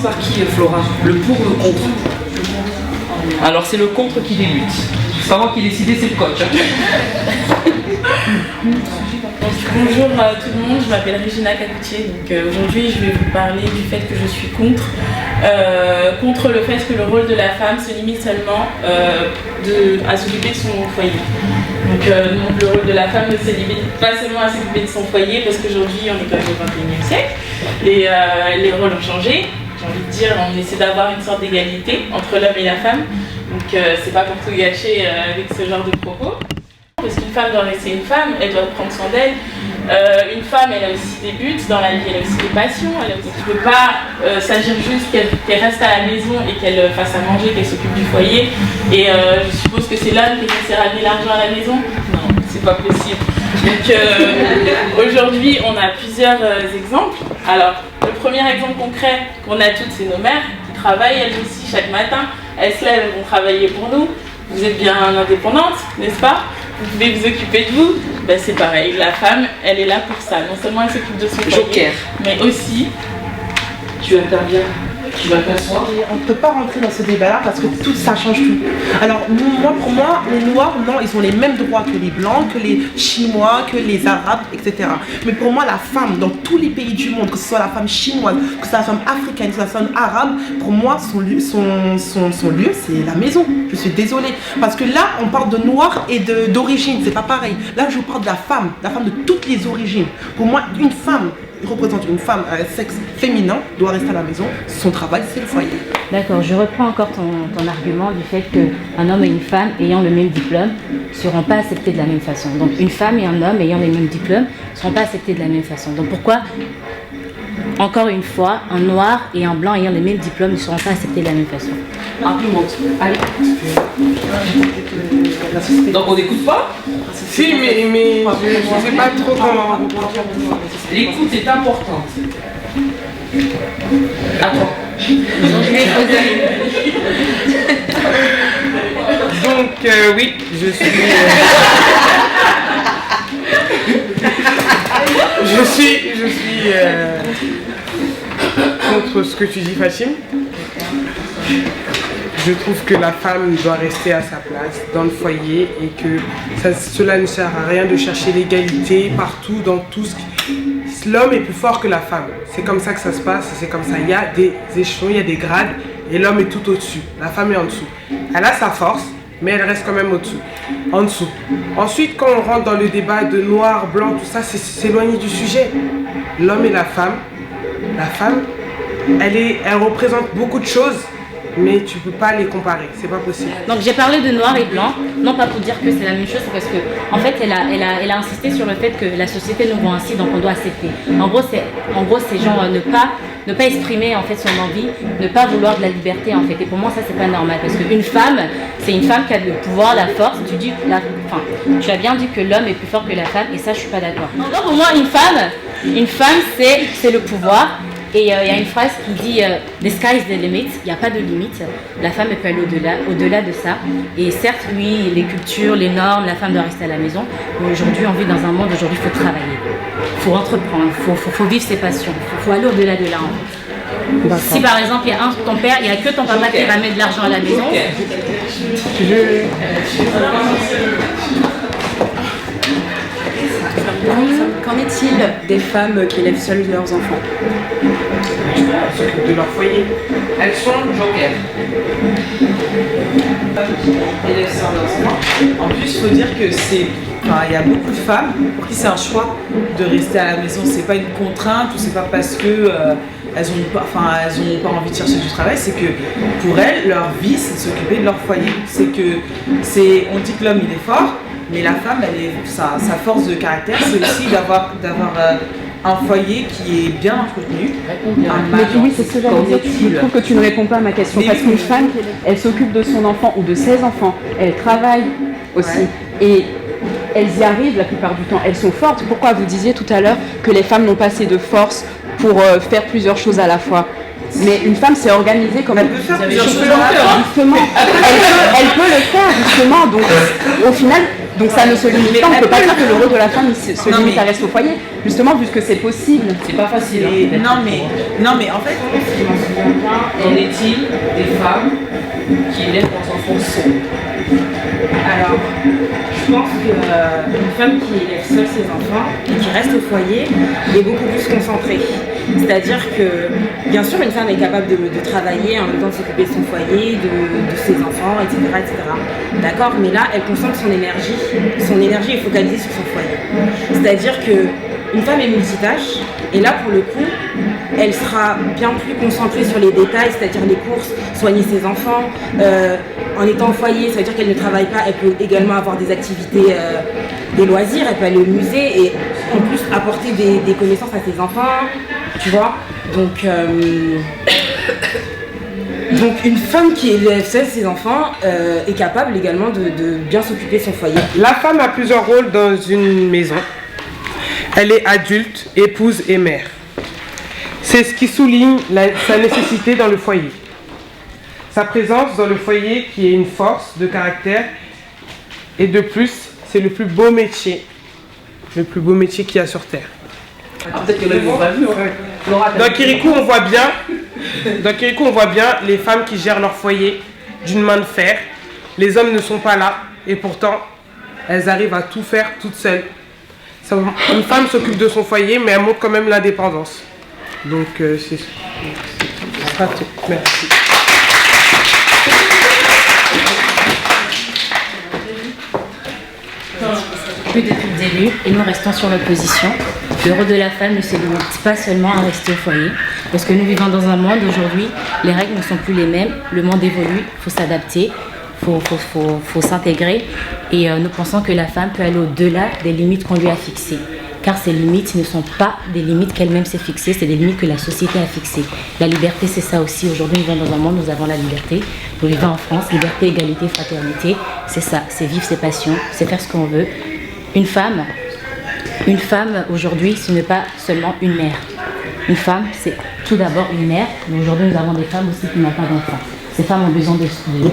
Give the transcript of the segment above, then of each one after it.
par qui, Flora? Le pour ou le contre? Alors c'est le contre qui débute. C'est pas moi qui ai décidé, c'est le coach. Bonjour à tout le monde, je m'appelle Regina Cacoutier. Aujourd'hui je vais vous parler du fait que je suis contre le fait que le rôle de la femme se limite seulement à s'occuper de son foyer. Donc le rôle de la femme ne se limite pas seulement à s'occuper de son foyer, parce qu'aujourd'hui on est quand même au XXIe siècle et les rôles ont changé. J'ai envie de dire, on essaie d'avoir une sorte d'égalité entre l'homme et la femme. Donc c'est pas pour tout gâcher avec ce genre de propos. Parce qu'une femme doit rester une femme, elle doit prendre soin d'elle. Une femme, elle a aussi des buts dans la vie, elle a aussi des passions. Il ne peut pas s'agir juste qu'elle reste à la maison et qu'elle fasse à manger, qu'elle s'occupe du foyer. Et je suppose que c'est l'homme qui est censé ramener l'argent à la maison. Non, c'est pas possible. Donc aujourd'hui, on a plusieurs exemples. Alors, le premier exemple concret qu'on a toutes, c'est nos mères qui travaillent elles aussi chaque matin. Elles se lèvent, elles vont travailler pour nous. Vous êtes bien indépendante, n'est-ce pas? Vous pouvez vous occuper de vous. Ben, c'est pareil, la femme, elle est là pour ça. Non seulement elle s'occupe de son foyer, mais aussi... Tu interviens, tu vas t'asseoir. On ne peut pas rentrer dans ce débat-là parce que tout ça change tout. Alors pour moi, les Noirs, non, ils ont les mêmes droits que les Blancs, que les Chinois, que les Arabes, etc. Mais pour moi, la femme, dans tous les pays du monde, que ce soit la femme chinoise, que ce soit la femme africaine, que ce soit la femme arabe, pour moi, son lieu, c'est la maison. Je suis désolée. Parce que là, on parle de noir et d'origine, c'est pas pareil. Là, je vous parle de la femme de toutes les origines. Pour moi, une femme représente une femme à sexe féminin, doit rester à la maison, son travail c'est le foyer. D'accord, je reprends encore ton argument du fait qu'un homme et une femme ayant le même diplôme ne seront pas acceptés de la même façon. Donc une femme et un homme ayant les mêmes diplômes ne seront pas acceptés de la même façon. Donc pourquoi, encore une fois, un noir et un blanc ayant les mêmes diplômes ne seront pas acceptés de la même façon? Argumente. Allez. Donc on n'écoute pas? Si, mais je sais pas trop comment. L'écoute est importante. Attends. Donc oui, je suis contre ce que tu dis, Fatim. Je trouve que la femme doit rester à sa place dans le foyer et que cela ne sert à rien de chercher l'égalité partout, dans tout ce qui... L'homme est plus fort que la femme. C'est comme ça que ça se passe, c'est comme ça. Il y a des échelons, il y a des grades et l'homme est tout au-dessus. La femme est en dessous. Elle a sa force, mais elle reste quand même au-dessous, en dessous. Ensuite, quand on rentre dans le débat de noir, blanc, tout ça, c'est s'éloigner du sujet. L'homme et la femme, elle représente beaucoup de choses, mais tu peux pas les comparer, c'est pas possible. Donc j'ai parlé de noir et blanc, non pas pour dire que c'est la même chose, c'est parce que en fait elle a insisté sur le fait que la société nous voit ainsi, donc on doit accepter. En gros c'est genre ne pas exprimer en fait son envie, ne pas vouloir de la liberté en fait. Et pour moi ça c'est pas normal, parce qu'une femme, c'est une femme qui a le pouvoir, la force. Tu as bien dit que l'homme est plus fort que la femme, et ça je suis pas d'accord. Donc pour moi une femme c'est le pouvoir. Et il y a une phrase qui dit « The sky is the limit », il n'y a pas de limite, la femme elle peut aller au-delà de ça. Et certes, oui, les cultures, les normes, la femme doit rester à la maison, mais aujourd'hui, on vit dans un monde, aujourd'hui, il faut travailler, il faut entreprendre, il faut vivre ses passions, il faut aller au-delà de là. En fait. Si par exemple, il y a ton père, il n'y a que ton papa qui ramène de l'argent à la maison. Qu'en est-il des femmes qui élèvent seules leurs enfants? De leur foyer. Elles sont joker. Élèvent seules leurs enfants. En plus, il faut dire que il y a beaucoup de femmes pour qui c'est un choix de rester à la maison. C'est pas une contrainte ou c'est pas parce que elles ont pas envie de chercher du travail. C'est que pour elles, leur vie, c'est de s'occuper de leur foyer. On dit que l'homme il est fort. Mais la femme, sa force de caractère, c'est aussi d'avoir un foyer qui est bien entretenu. Mais oui, c'est ce que j'allais dire. Je trouve que tu ne réponds pas à ma question. Parce qu'une femme, elle s'occupe de son enfant ou de ses enfants. Elle travaille aussi. Ouais. Et elles y arrivent la plupart du temps. Elles sont fortes. Pourquoi vous disiez tout à l'heure que les femmes n'ont pas assez de force pour faire plusieurs choses à la fois? Mais une femme s'est organisée comme elle peut faire plusieurs choses. Justement, elle peut le faire justement. Donc, au final, Donc ça ne se limite pas, on ne peut pas dire que le rôle de la femme se limite à rester au foyer, justement, vu que c'est possible. C'est pas facile. Non mais en fait, Je m'en souviens bien, qu'en est-il des femmes qui élèvent leurs enfants seules? Alors, je pense qu'une femme qui élève seule ses enfants et qui reste au foyer est beaucoup plus concentrée. C'est-à-dire que, bien sûr, une femme est capable de travailler en même temps de s'occuper de son foyer, de ses enfants, etc., etc. D'accord? Mais là, elle concentre son énergie. Son énergie est focalisée sur son foyer. C'est-à-dire qu'une femme est multitâche, et là, pour le coup, elle sera bien plus concentrée sur les détails, c'est-à-dire les courses, soigner ses enfants. En étant au foyer, ça veut dire qu'elle ne travaille pas, elle peut également avoir des activités, des loisirs, elle peut aller au musée et en plus apporter des connaissances à ses enfants, tu vois. Donc une femme qui élève seule ses enfants est capable également de bien s'occuper de son foyer. La femme a plusieurs rôles dans une maison. Elle est adulte, épouse et mère. C'est ce qui souligne sa nécessité dans le foyer. Sa présence dans le foyer qui est une force de caractère et de plus, c'est le plus beau métier qu'il y a sur Terre. Peut-être que vous pas vu. Dans Kirikou, on voit bien les femmes qui gèrent leur foyer d'une main de fer. Les hommes ne sont pas là et pourtant, elles arrivent à tout faire toutes seules. Une femme s'occupe de son foyer, mais elle montre quand même l'indépendance. Donc, c'est ça. Merci. Plus depuis le début, et nous restons sur notre position. Le rôle de la femme ne se limite pas seulement à rester au foyer, parce que nous vivons dans un monde aujourd'hui, les règles ne sont plus les mêmes, le monde évolue, il faut s'adapter, faut s'intégrer, et nous pensons que la femme peut aller au-delà des limites qu'on lui a fixées. Car ces limites ne sont pas des limites qu'elle-même s'est fixées, c'est des limites que la société a fixées. La liberté, c'est ça aussi. Aujourd'hui, nous vivons dans un monde où nous avons la liberté. Nous vivons en France, liberté, égalité, fraternité. C'est ça, c'est vivre ses passions, c'est faire ce qu'on veut. Une femme aujourd'hui, ce n'est pas seulement une mère. Une femme, c'est tout d'abord une mère, mais aujourd'hui, nous avons des femmes aussi qui n'ont pas d'enfants. Ces femmes ont besoin de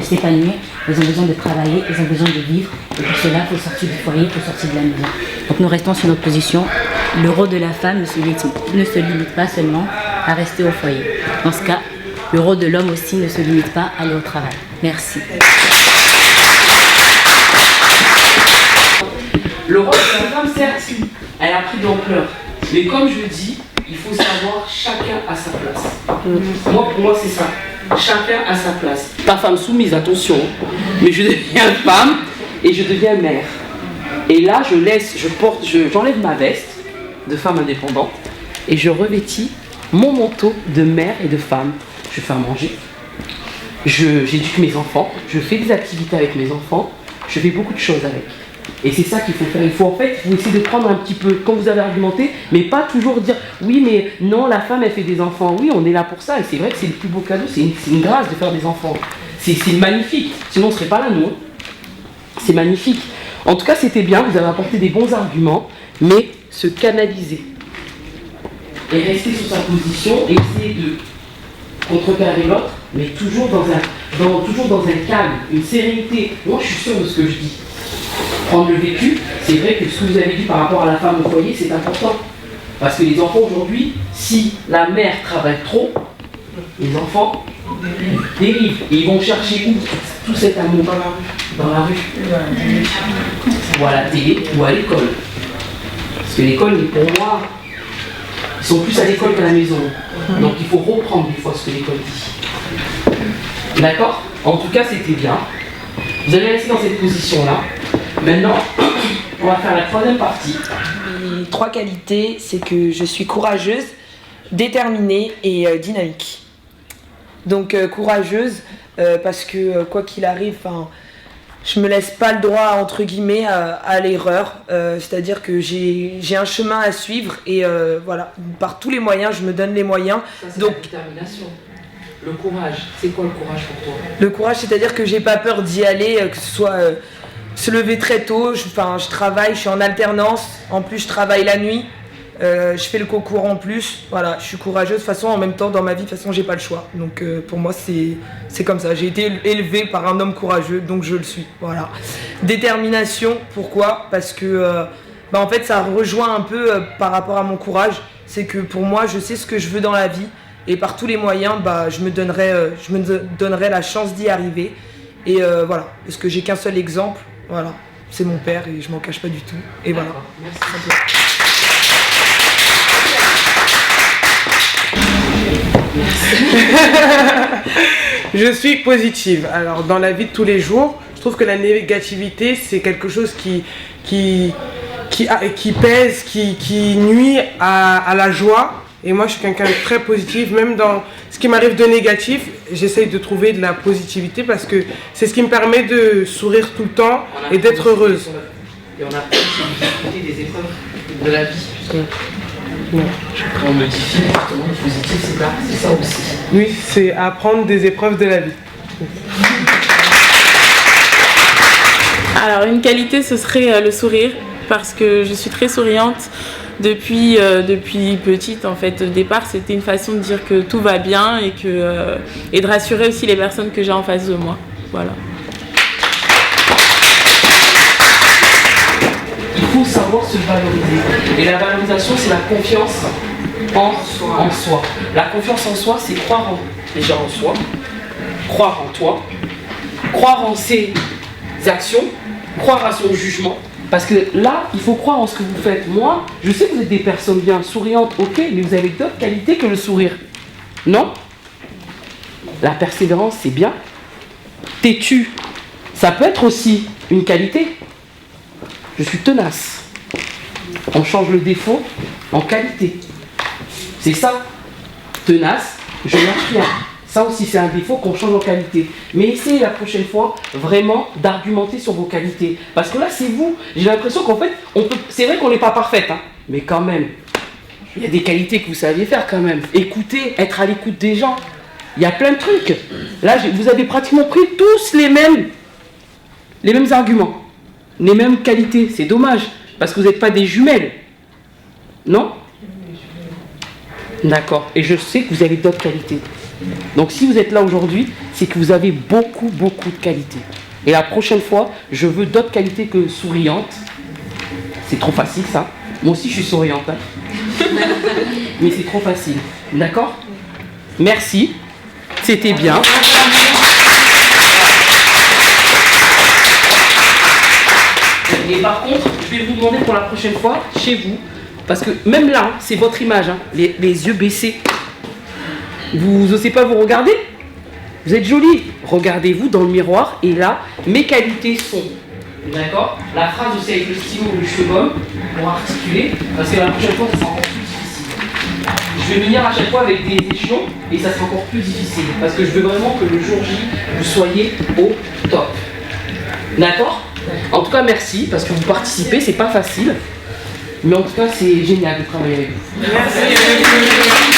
s'épanouir, elles ont besoin de travailler, elles ont besoin de vivre. Et pour cela, il faut sortir du foyer, il faut sortir de la maison. Donc nous restons sur notre position. Le rôle de la femme ne se limite pas seulement à rester au foyer. Dans ce cas, le rôle de l'homme aussi ne se limite pas à aller au travail. Merci. Le rôle de la femme, certes, elle a pris de l'ampleur. Mais comme je le dis, il faut savoir chacun à sa place. Pour moi, c'est ça. Chacun à sa place. Pas femme soumise, attention. Mais je deviens femme et je deviens mère. Et là, j'enlève ma veste de femme indépendante et je revêtis mon manteau de mère et de femme. Je fais à manger. J'éduque mes enfants. Je fais des activités avec mes enfants. Je fais beaucoup de choses avec. Et c'est ça qu'il faut faire. Il faut essayer de prendre un petit peu, quand vous avez argumenté, mais pas toujours dire oui, mais non, la femme elle fait des enfants. Oui, on est là pour ça. Et c'est vrai que c'est le plus beau cadeau, c'est une grâce de faire des enfants. C'est magnifique. Sinon, on ne serait pas là, nous. C'est magnifique. En tout cas, c'était bien. Vous avez apporté des bons arguments, mais se canaliser et rester sur sa position et essayer de contrecarrer l'autre, mais toujours dans un calme, une sérénité. Moi, je suis sûr de ce que je dis. Prendre le vécu, c'est vrai que ce que vous avez dit par rapport à la femme au foyer, c'est important. Parce que les enfants aujourd'hui, si la mère travaille trop, les enfants dérivent. Et ils vont chercher où tout cet amour? Dans la rue. Ou à la télé, ou à l'école. Parce que l'école, pour moi, ils sont plus à l'école qu'à la maison. Donc il faut reprendre des fois ce que l'école dit. D'accord? En tout cas, c'était bien. Vous allez rester dans cette position-là. Maintenant, on va faire la troisième partie. Mes 3 qualités, c'est que je suis courageuse, déterminée et dynamique. Donc courageuse, parce que quoi qu'il arrive, je me laisse pas le droit, entre guillemets, à l'erreur. C'est-à-dire que j'ai un chemin à suivre et voilà, par tous les moyens, je me donne les moyens. Ça, c'est la détermination. Le courage, c'est quoi le courage pour toi? Le courage, c'est-à-dire que j'ai pas peur d'y aller, que ce soit se lever très tôt. Je travaille, je suis en alternance. En plus, je travaille la nuit. Je fais le concours en plus, voilà, je suis courageuse. De toute façon, en même temps, dans ma vie, de toute façon, j'ai pas le choix. Donc pour moi, c'est comme ça. J'ai été élevée par un homme courageux, donc je le suis. Voilà. Détermination, pourquoi? Parce que en fait, ça rejoint un peu par rapport à mon courage. C'est que pour moi, je sais ce que je veux dans la vie. Et par tous les moyens, je me donnerai la chance d'y arriver. Et voilà, parce que j'ai qu'un seul exemple, voilà, c'est mon père et je m'en cache pas du tout. Et voilà. Je suis positive. Alors dans la vie de tous les jours, je trouve que la négativité c'est quelque chose qui pèse, qui nuit à la joie. Et moi je suis quelqu'un de très positif, même dans ce qui m'arrive de négatif, j'essaye de trouver de la positivité parce que c'est ce qui me permet de sourire tout le temps et d'être heureuse. Et on apprend aussi des épreuves de la vie. On modifie justement le positif, c'est ça aussi. Oui, c'est apprendre des épreuves de la vie. Alors une qualité, ce serait le sourire, parce que je suis très souriante depuis petite. En fait, au départ, c'était une façon de dire que tout va bien et de rassurer aussi les personnes que j'ai en face de moi. Voilà. Il faut savoir se valoriser. Et la valorisation, c'est la confiance en soi. La confiance en soi, c'est croire déjà en soi, croire en toi, croire en ses actions, croire à son jugement. Parce que là, il faut croire en ce que vous faites. Moi, je sais que vous êtes des personnes bien souriantes, ok, mais vous avez d'autres qualités que le sourire. Non? La persévérance, c'est bien. Têtu, ça peut être aussi une qualité. Je suis tenace. On change le défaut en qualité. C'est ça. Tenace, je lâche rien. Ça aussi, c'est un défaut qu'on change en qualité. Mais essayez la prochaine fois vraiment d'argumenter sur vos qualités. Parce que là, c'est vous. J'ai l'impression qu'en fait, c'est vrai qu'on n'est pas parfaite, hein, mais quand même, il y a des qualités que vous saviez faire quand même. Écouter, être à l'écoute des gens. Il y a plein de trucs. Là, vous avez pratiquement pris tous les mêmes arguments. Les mêmes qualités. C'est dommage. Parce que vous n'êtes pas des jumelles. Non? D'accord. Et je sais que vous avez d'autres qualités. Donc si vous êtes là aujourd'hui, c'est que vous avez beaucoup de qualités. Et la prochaine fois, je veux d'autres qualités que souriante. C'est trop facile ça. Moi aussi je suis souriante. Hein. Mais c'est trop facile. D'accord? Merci. C'était bien. Et par contre, je vais vous demander pour la prochaine fois, chez vous, parce que même là, c'est votre image, hein, les yeux baissés. Vous n'osez pas vous regarder? Vous êtes jolie. Regardez-vous dans le miroir et là, mes qualités sont. D'accord? La phrase aussi avec le stylo ou le chewing-gum pour articuler, parce que la prochaine fois, ça sera encore plus difficile. Je vais venir à chaque fois avec des échelons et ça sera encore plus difficile. Parce que je veux vraiment que le jour J, vous soyez au top. D'accord? En tout cas, merci parce que vous participez, c'est pas facile. Mais en tout cas, c'est génial de travailler avec vous. Merci.